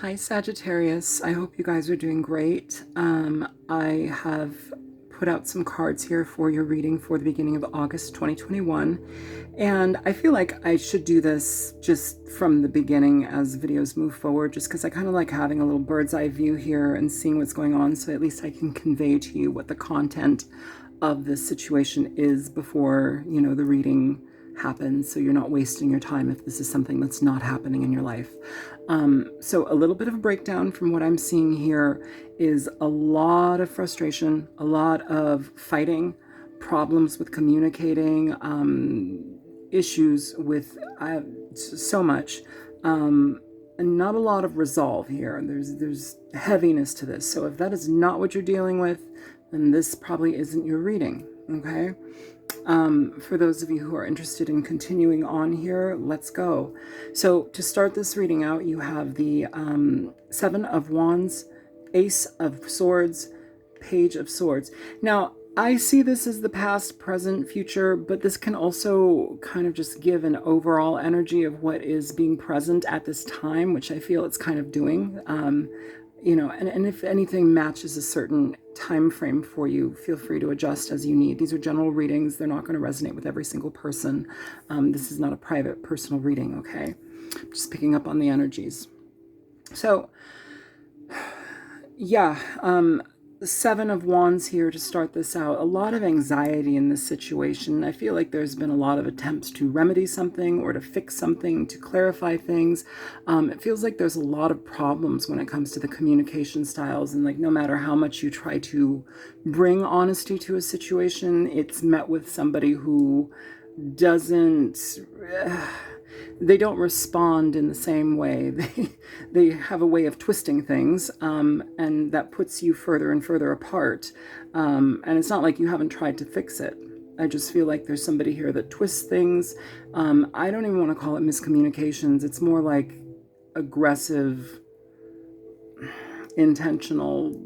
Hi Sagittarius, I hope you guys are doing great. I have put out some cards here for your reading for the beginning of August 2021, and I feel like I should do this just from the beginning as videos move forward, just because I kind of like having a little bird's eye view here and seeing what's going on, so at least I can convey to you what the content of this situation is before, the reading happens, so you're not wasting your time if this is something that's not happening in your life. So a little bit of a breakdown from what I'm seeing here is a lot of frustration, a lot of fighting, problems with communicating, issues with so much, and not a lot of resolve here. There's heaviness to this. So if that is not what you're dealing with, then this probably isn't your reading, okay? For those of you who are interested in continuing on here, let's go. So to start this reading out, you have the Seven of Wands, Ace of Swords, Page of Swords. Now, I see this as the past, present, future, but this can also kind of just give an overall energy of what is being present at this time, which I feel it's kind of doing. And if anything matches a certain time frame for you, feel free to adjust as you need. These are general readings. They're not going to resonate with every single person. This is not a private personal reading, okay? Just picking up on the energies. So, yeah, Seven of Wands here to start this out. A lot of anxiety in this situation. I feel like there's been a lot of attempts to remedy something or to fix something, to clarify things. It feels like there's a lot of problems when it comes to the communication styles, and like no matter how much you try to bring honesty to a situation, it's met with somebody who doesn't... they don't respond in the same way. They have a way of twisting things, and that puts you further and further apart. And it's not like you haven't tried to fix it. I just feel like there's somebody here that twists things. I don't even want to call it miscommunications. It's more like aggressive, intentional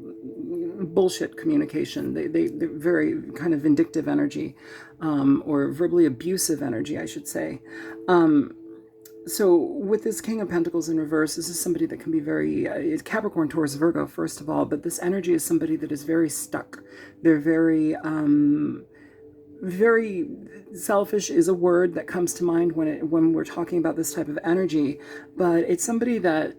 bullshit communication. They're very kind of vindictive energy, or verbally abusive energy, I should say. So with this King of Pentacles in reverse, this is somebody that can be very, Capricorn, Taurus, Virgo, first of all, but this energy is somebody that is very stuck. They're very, very selfish is a word that comes to mind when we're talking about this type of energy, but it's somebody that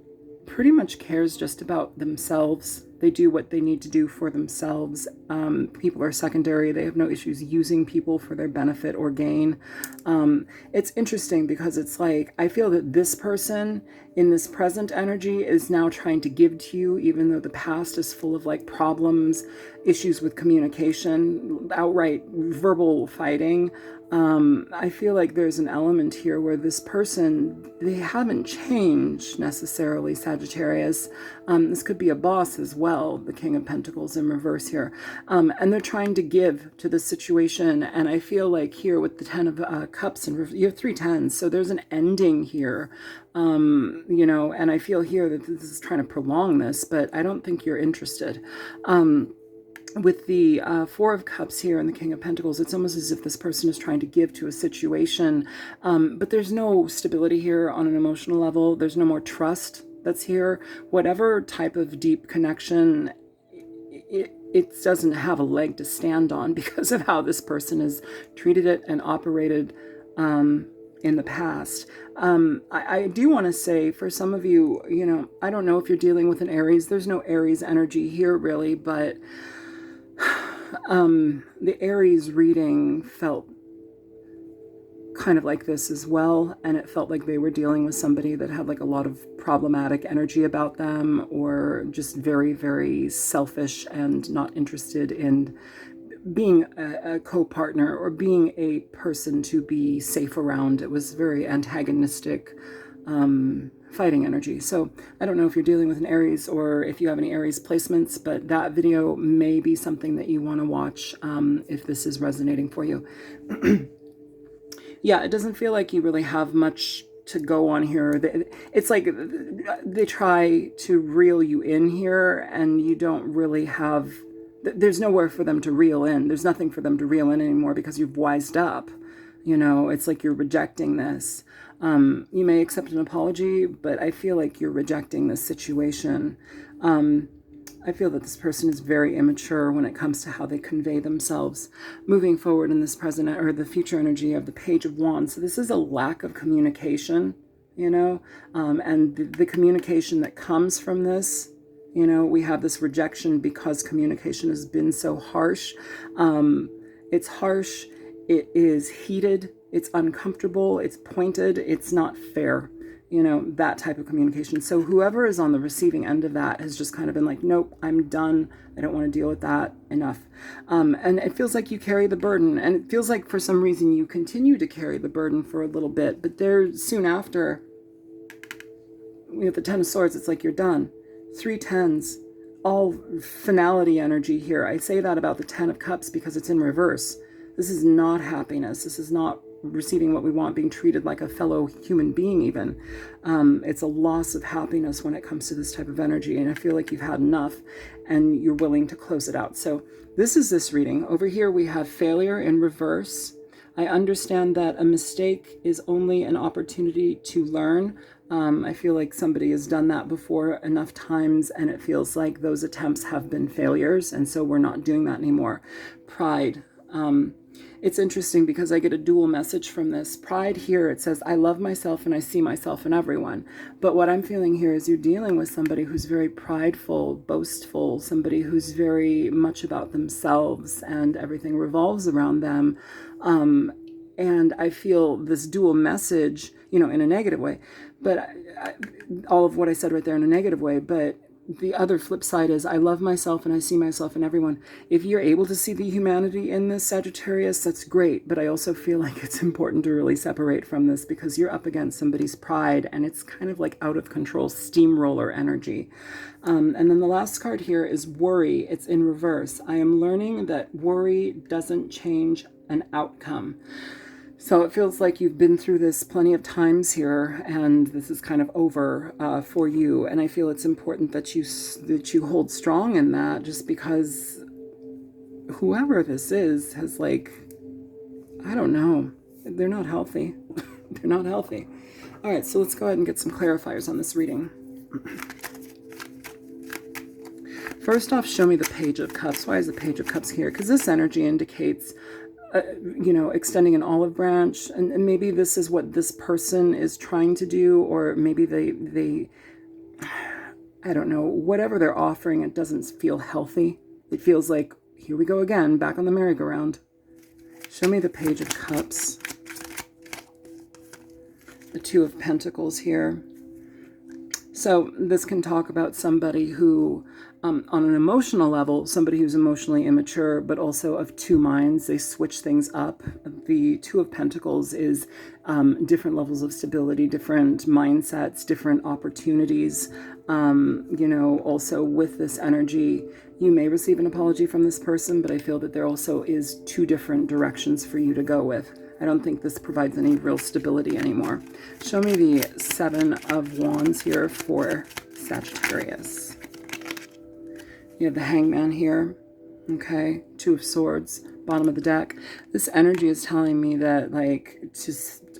pretty much cares just about themselves. They do what they need to do for themselves. People are secondary. They have no issues using people for their benefit or gain. It's interesting because it's like, I feel that this person in this present energy is now trying to give to you, even though the past is full of like problems, issues with communication, outright verbal fighting. I feel like there's an element here where this person, they haven't changed necessarily, Sagittarius. This could be a boss as well, the King of Pentacles in reverse here. And they're trying to give to the situation. And I feel like here with the Ten of Cups, and you have three tens, so there's an ending here. And I feel here that this is trying to prolong this, but I don't think you're interested. With the Four of Cups here and the King of Pentacles, it's almost as if this person is trying to give to a situation, but there's no stability here on an emotional level. There's no more trust that's here. Whatever type of deep connection, it doesn't have a leg to stand on because of how this person has treated it and operated in the past. I do want to say, for some of you, I don't know if you're dealing with an Aries. There's no Aries energy here really, but the Aries reading felt kind of like this as well, and it felt like they were dealing with somebody that had like a lot of problematic energy about them, or just very, very selfish and not interested in being a co-partner or being a person to be safe around. It was very antagonistic, fighting energy. So I don't know if you're dealing with an Aries or if you have any Aries placements, but that video may be something that you want to watch if this is resonating for you. Yeah, it doesn't feel like you really have much to go on here. It's like they try to reel you in here and you don't really have, there's nowhere for them to reel in. There's nothing for them to reel in anymore because you've wised up. It's like you're rejecting this. You may accept an apology, but I feel like you're rejecting this situation. I feel that this person is very immature when it comes to how they convey themselves moving forward in this present or the future energy of the Page of Wands. So this is a lack of communication, you know, and the communication that comes from this, you know, we have this rejection because communication has been so harsh. It's harsh, it is heated, it's uncomfortable, it's pointed, it's not fair. You know, that type of communication. So whoever is on the receiving end of that has just kind of been like, nope, I'm done. I don't want to deal with that. Enough. And it feels like you carry the burden. And it feels like for some reason you continue to carry the burden for a little bit. But there, soon after, with the Ten of Swords, it's like you're done. 3 tens. All finality energy here. I say that about the Ten of Cups because it's in reverse. This is not happiness. This is not receiving what we want, being treated like a fellow human being even. It's a loss of happiness when it comes to this type of energy, and I feel like you've had enough and you're willing to close it out. So this is this reading. Over here we have failure in reverse. I understand that a mistake is only an opportunity to learn. I feel like somebody has done that before enough times and it feels like those attempts have been failures, and so we're not doing that anymore. Pride. It's interesting because I get a dual message from this. Pride here, it says, I love myself and I see myself in everyone. But what I'm feeling here is you're dealing with somebody who's very prideful, boastful, somebody who's very much about themselves and everything revolves around them. And I feel this dual message, you know, in a negative way, but all of what I said right there in a negative way, but the other flip side is I love myself and I see myself in everyone. If you're able to see the humanity in this, Sagittarius, that's great. But I also feel like it's important to really separate from this because you're up against somebody's pride and it's kind of like out of control steamroller energy. And then the last card here is worry. It's in reverse. I am learning that worry doesn't change an outcome. So it feels like you've been through this plenty of times here, and this is kind of over for you. And I feel it's important that you hold strong in that, just because whoever this is has, like, I don't know, they're not healthy. They're not healthy. All right, so let's go ahead and get some clarifiers on this reading. First off, show me the Page of Cups. Why is the Page of Cups here? Because this energy indicates you know, extending an olive branch, and maybe this is what this person is trying to do, or maybe they I don't know, whatever they're offering, it doesn't feel healthy. It feels like, here we go again, back on the merry-go-round. Show me the Page of Cups. The Two of Pentacles here. So this can talk about somebody who, on an emotional level, somebody who's emotionally immature, but also of two minds. They switch things up. The Two of Pentacles is different levels of stability, different mindsets, different opportunities. You know, also with this energy, you may receive an apology from this person, but I feel that there also is two different directions for you to go with. I don't think this provides any real stability anymore. Show me the Seven of Wands here for Sagittarius. You have the Hangman here. Okay. Two of Swords, bottom of the deck. This energy is telling me that, like,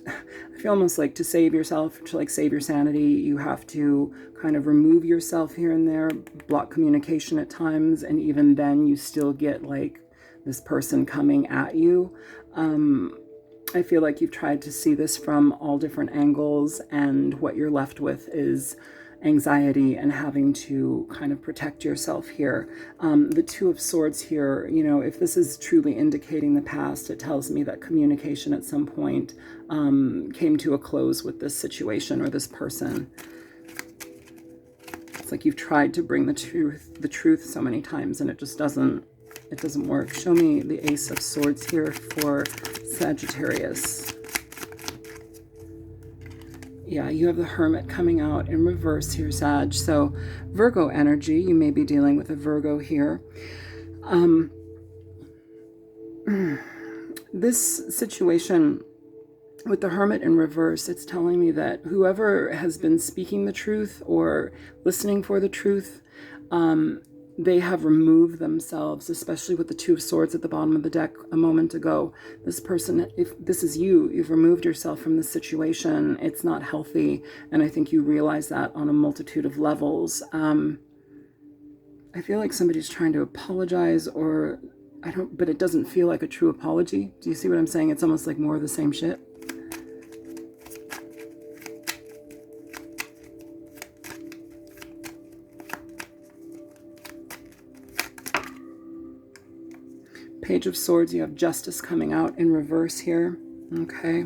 I feel almost like to save yourself, to like save your sanity, you have to kind of remove yourself here and there, block communication at times, and even then you still get like this person coming at you. I feel like you've tried to see this from all different angles, and what you're left with is anxiety and having to kind of protect yourself here. The Two of Swords here, you know, if this is truly indicating the past, it tells me that communication at some point came to a close with this situation or this person. It's like you've tried to bring the truth so many times, and it just doesn't work. Show me the Ace of Swords here for Sagittarius. Yeah, you have the Hermit coming out in reverse here, Sag. So Virgo energy, you may be dealing with a Virgo here. This situation with the Hermit in reverse, it's telling me that whoever has been speaking the truth or listening for the truth, they have removed themselves, especially with the Two of Swords at the bottom of the deck a moment ago. This person, if this is you, you've removed yourself from the situation. It's not healthy, and I think you realize that on a multitude of levels. I feel like somebody's trying to apologize, or but it doesn't feel like a true apology. Do you see what I'm saying? It's almost like more of the same shit. Page of Swords, you have Justice coming out in reverse here. Okay.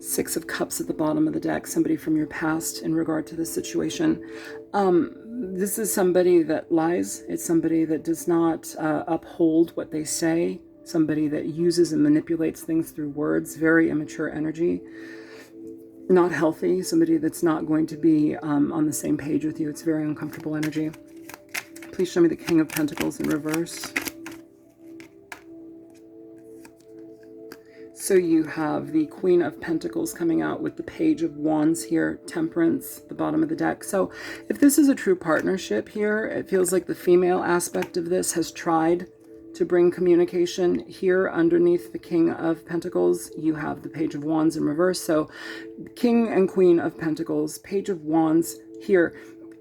Six of Cups at the bottom of the deck, somebody from your past in regard to this situation. This is somebody that lies. It's somebody that does not uphold what they say. Somebody that uses and manipulates things through words. Very immature energy. Not healthy. Somebody that's not going to be on the same page with you. It's very uncomfortable energy. Please show me the King of Pentacles in reverse. So you have the Queen of Pentacles coming out with the Page of Wands here, Temperance, the bottom of the deck. So if this is a true partnership here, it feels like the female aspect of this has tried to bring communication. Here underneath the King of Pentacles, you have the Page of Wands in reverse. So King and Queen of Pentacles, Page of Wands here.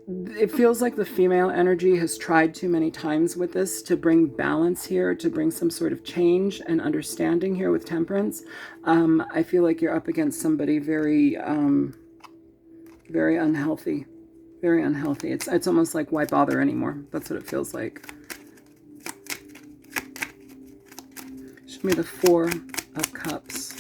It feels like the female energy has tried too many times with this to bring balance here, to bring some sort of change and understanding here with Temperance. I feel like you're up against somebody very, very unhealthy. Very unhealthy. It's almost like, why bother anymore? That's what it feels like. Show me the Four of Cups.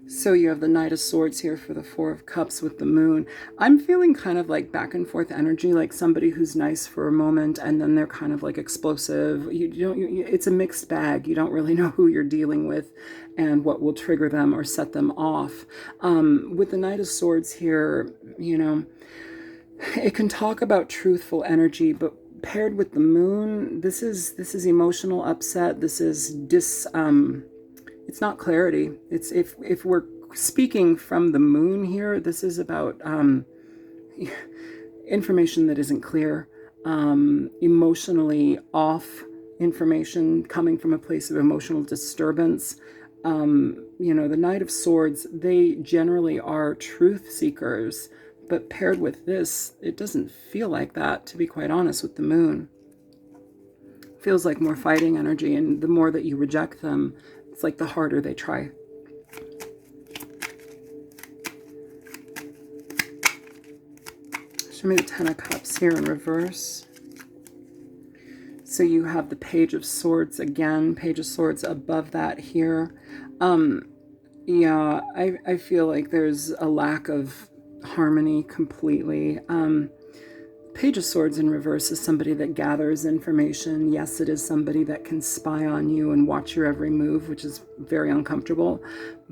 So you have the Knight of Swords here for the Four of Cups with the Moon. I'm feeling kind of like back and forth energy, like somebody who's nice for a moment and then they're kind of like explosive. It's a mixed bag. You don't really know who you're dealing with and what will trigger them or set them off. With the Knight of Swords here, you know, it can talk about truthful energy, but paired with the Moon, this is emotional upset. This is it's not clarity. It's if we're speaking from the Moon here, this is about information that isn't clear, emotionally off information coming from a place of emotional disturbance. You know, the Knight of Swords, they generally are truth seekers, but paired with this, it doesn't feel like that, to be quite honest, with the Moon. It feels like more fighting energy, and the more that you reject them, it's like the harder they try. Show me the Ten of Cups here in reverse. So you have the Page of Swords again, Page of Swords above that here. Yeah, I feel like there's a lack of harmony completely. Page of Swords in reverse is somebody that gathers information. Yes, it is somebody that can spy on you and watch your every move, which is very uncomfortable.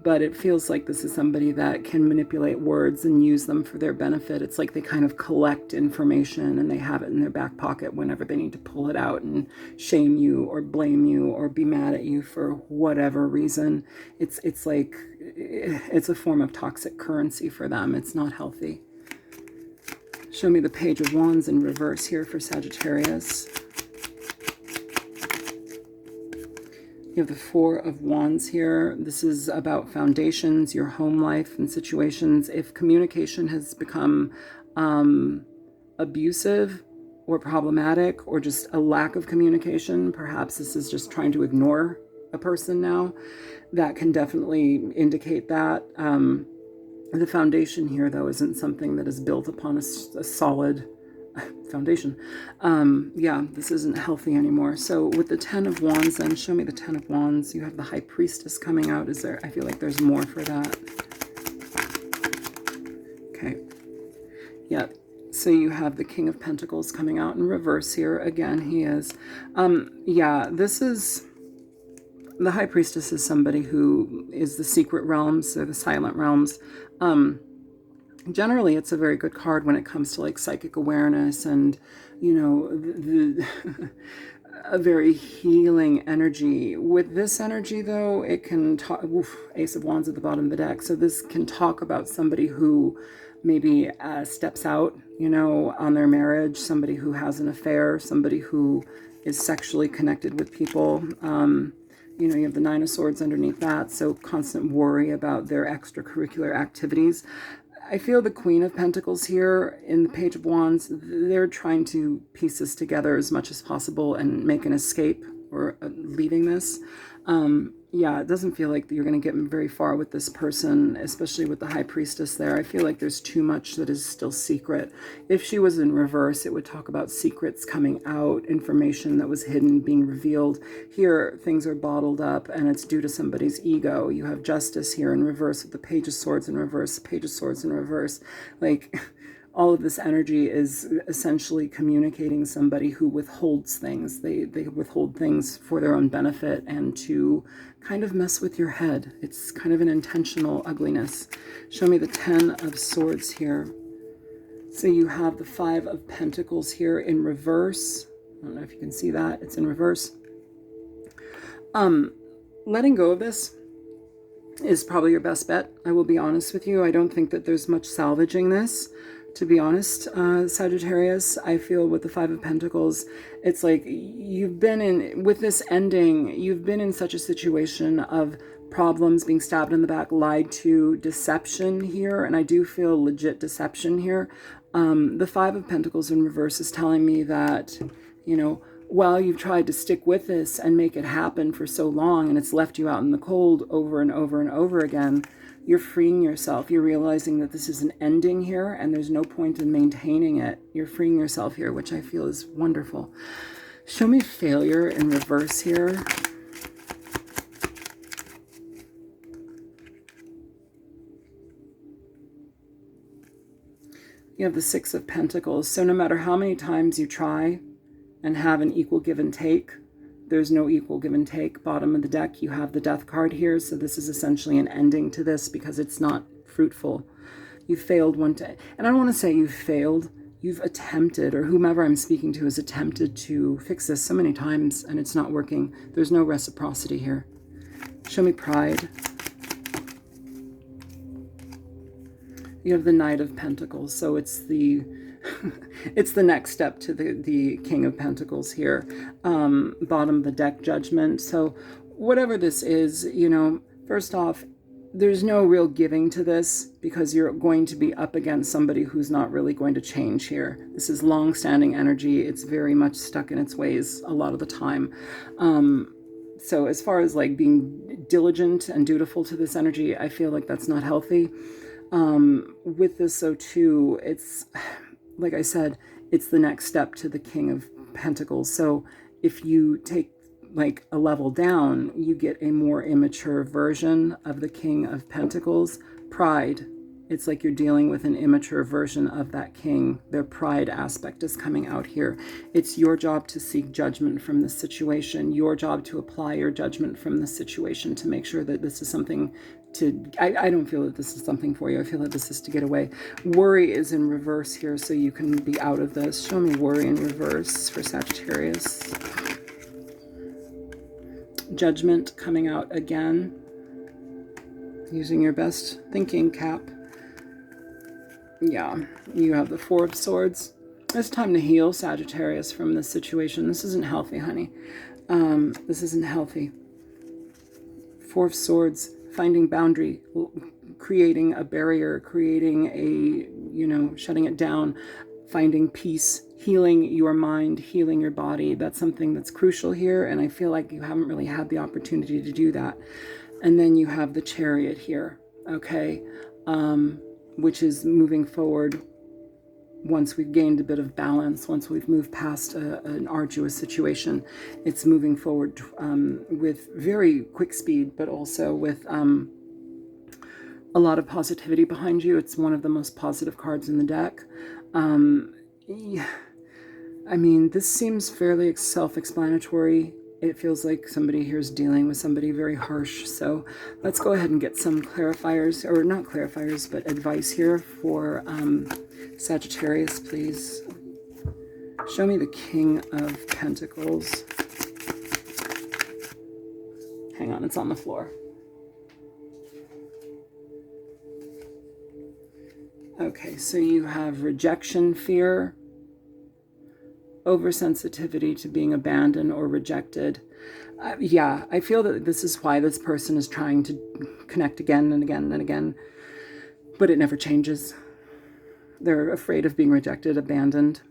But it feels like this is somebody that can manipulate words and use them for their benefit. It's like they kind of collect information and they have it in their back pocket whenever they need to pull it out and shame you or blame you or be mad at you for whatever reason. It's like it's a form of toxic currency for them. It's not healthy. Show me the Page of Wands in reverse here for Sagittarius. You have the Four of Wands here. This is about foundations, your home life and situations. If communication has become abusive or problematic or just a lack of communication, perhaps this is just trying to ignore a person now, that can definitely indicate that. The foundation here, though, isn't something that is built upon a solid foundation. Yeah, this isn't healthy anymore. So with the Ten of Wands, then, show me the Ten of Wands. You have the High Priestess coming out. Is there? I feel like there's more for that. Okay. Yeah. So you have the King of Pentacles coming out in reverse here. Again, he is. Yeah, this is... The High Priestess is somebody who is the secret realms, or the silent realms. Generally, it's a very good card when it comes to like psychic awareness and, you know, a very healing energy. With this energy, though, it can talk... Ace of Wands at the bottom of the deck. So this can talk about somebody who maybe steps out, you know, on their marriage, somebody who has an affair, somebody who is sexually connected with people. You know, you have the Nine of Swords underneath that, so constant worry about their extracurricular activities. I feel the Queen of Pentacles here in the Page of Wands, they're trying to piece this together as much as possible and make an escape or leaving this. Yeah, it doesn't feel like you're going to get very far with this person, especially with the High Priestess there. I feel like there's too much that is still secret. If she was in reverse, it would talk about secrets coming out, information that was hidden being revealed. Here, things are bottled up, and it's due to somebody's ego. You have Justice here in reverse with the Page of Swords in reverse, Page of Swords in reverse. Like, all of this energy is essentially communicating somebody who withholds things. They withhold things for their own benefit and to kind of mess with your head. It's kind of an intentional ugliness. Show me the Ten of Swords here. So you have the Five of Pentacles here in reverse. I don't know if you can see that. It's in reverse. Letting go of this is probably your best bet. I will be honest with you. I don't think that there's much salvaging this. To be honest, Sagittarius, I feel with the Five of Pentacles, it's like you've been in, with this ending, you've been in such a situation of problems, being stabbed in the back, lied to, deception here, and I do feel legit deception here. The Five of Pentacles in reverse is telling me that, you know, while you've tried to stick with this and make it happen for so long and it's left you out in the cold over and over and over again, you're freeing yourself. You're realizing that this is an ending here and there's no point in maintaining it. You're freeing yourself here, which I feel is wonderful. Show me failure in reverse here. You have the Six of Pentacles. So no matter how many times you try and have an equal give and take, there's no equal give and take. Bottom of the deck, you have the Death card here. So this is essentially an ending to this because it's not fruitful. You failed one time. And I don't want to say you've failed. You've attempted, or whomever I'm speaking to has attempted to fix this so many times and it's not working. There's no reciprocity here. Show me pride. You have the Knight of Pentacles. So it's the it's the next step to the King of Pentacles here. Bottom of the deck, Judgment. So whatever this is, you know, first off, there's no real giving to this because you're going to be up against somebody who's not really going to change here. This is long-standing energy. It's very much stuck in its ways a lot of the time. So as far as like being diligent and dutiful to this energy, I feel like that's not healthy. With this, so too, it's, like I said, it's the next step to the King of Pentacles. So if you take like a level down, you get a more immature version of the King of Pentacles. Pride. It's like you're dealing with an immature version of that king. Their pride aspect is coming out here. It's your job to seek judgment from this situation, your job to apply your judgment from this situation to make sure that this is something to, I don't feel that this is something for you. I feel that this is to get away. Worry is in reverse here, so you can be out of this. Show me worry in reverse for Sagittarius. Judgment coming out again. Using your best thinking cap. Yeah, you have the Four of Swords. It's time to heal, Sagittarius, from this situation. This isn't healthy, honey. This isn't healthy. Four of Swords, finding boundary, creating a barrier, creating a, you know, shutting it down, finding peace, healing your mind, healing your body. That's something that's crucial here, and I feel like you haven't really had the opportunity to do that. And then you have the Chariot here, okay? Which is moving forward once we've gained a bit of balance, once we've moved past an arduous situation. It's moving forward with very quick speed, but also with a lot of positivity behind you. It's one of the most positive cards in the deck. Yeah, I mean, this seems fairly self-explanatory. It feels like somebody here is dealing with somebody very harsh. So let's go ahead and get some clarifiers, or not clarifiers, but advice here for Sagittarius, please. Show me the King of Pentacles. Hang on, it's on the floor. Okay, so you have rejection fear, oversensitivity to being abandoned or rejected. Yeah, I feel that this is why this person is trying to connect again and again and again, but it never changes. They're afraid of being rejected, abandoned.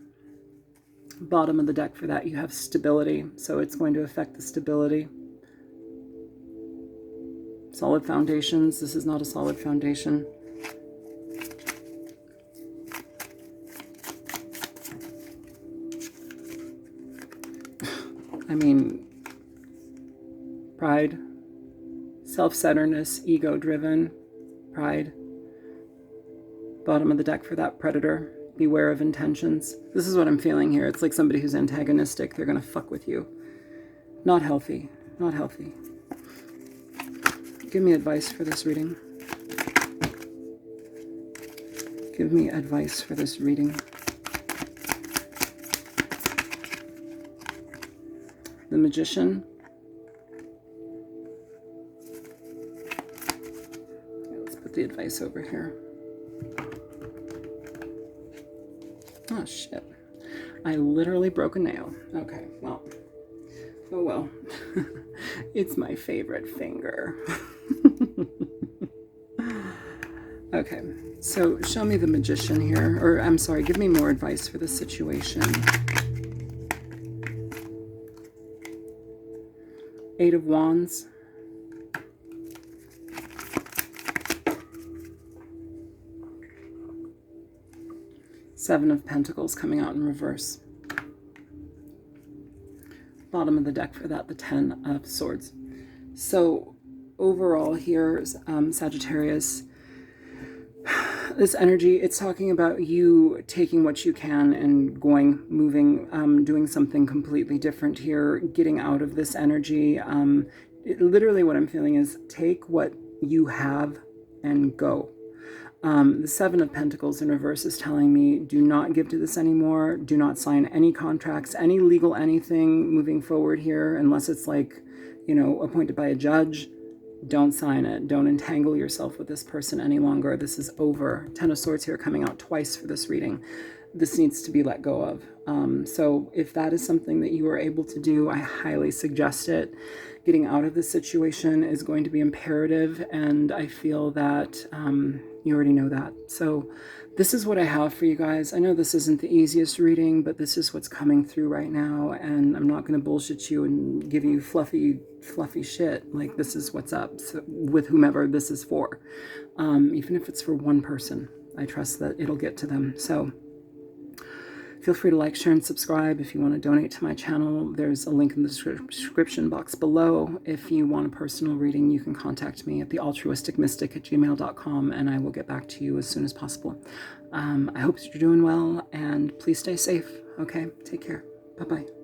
Bottom of the deck for that, you have stability, so it's going to affect the stability. Solid foundations. This is not a solid foundation. I mean, pride, self-centeredness, ego-driven, pride. Bottom of the deck for that, predator. Beware of intentions. This is what I'm feeling here. It's like somebody who's antagonistic. They're going to fuck with you. Not healthy. Not healthy. Give me advice for this reading. Give me advice for this reading. The Magician. Let's put the advice over here. Oh, shit. I literally broke a nail. Okay, well. Oh, well. It's my favorite finger. Okay, so show me the Magician here. Or, I'm sorry, give me more advice for this situation. Eight of Wands. Seven of Pentacles coming out in reverse. Bottom of the deck for that, the Ten of Swords. So overall here, Sagittarius, this energy, it's talking about you taking what you can and going, moving, doing something completely different here, getting out of this energy. Literally what I'm feeling is take what you have and go. The Seven of Pentacles in reverse is telling me do not give to this anymore. Do not sign any contracts, any legal anything moving forward here, unless it's like, you know, appointed by a judge. Don't sign it. Don't entangle yourself with this person any longer. This is over. Ten of Swords here coming out twice for this reading. This needs to be let go of. So if that is something that you are able to do, I highly suggest it. Getting out of this situation is going to be imperative, and I feel that you already know that. So this is what I have for you guys. I know this isn't the easiest reading, but this is what's coming through right now, and I'm not going to bullshit you and give you fluffy shit. Like, this is what's up, so, with whomever this is for. Even if it's for one person, I trust that it'll get to them. So feel free to like, share, and subscribe. If you want to donate to my channel, there's a link in the description box below. If you want a personal reading, you can contact me at thealtruisticmystic@gmail.com, and I will get back to you as soon as possible. I hope that you're doing well, and please stay safe, okay? Take care. Bye-bye.